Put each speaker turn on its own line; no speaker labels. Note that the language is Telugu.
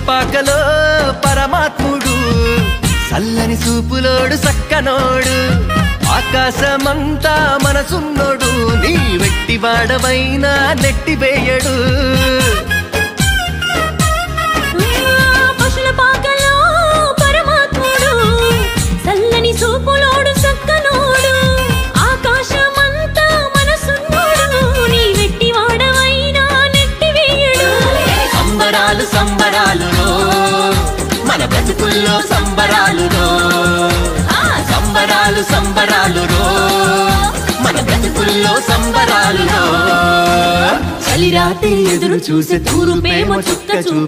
పాకలో పరమాత్ముడు చల్లని చూపులోడు సక్కనోడు ఆకాశమంతా మనసున్నోడు నీ వెట్టి వాడవైనా నెట్టివేయడు
పశుల పాకలో పరమాత్ముడు చల్లని చూపులోడు సక్కనోడు ఆకాశమంతా మనసున్నోడు నీ వెట్టి వాడవైనా నెట్టివేయడు
సంబరాలు సంబరాలులో మన బ్రతుకుల్లో సంబరాలులో సంబరాలు సంబరాలులో మన బ్రతుకుల్లో సంబరాలులో చలిరాత్రి ఎదురు చూసే తూరుపేమో చుక్క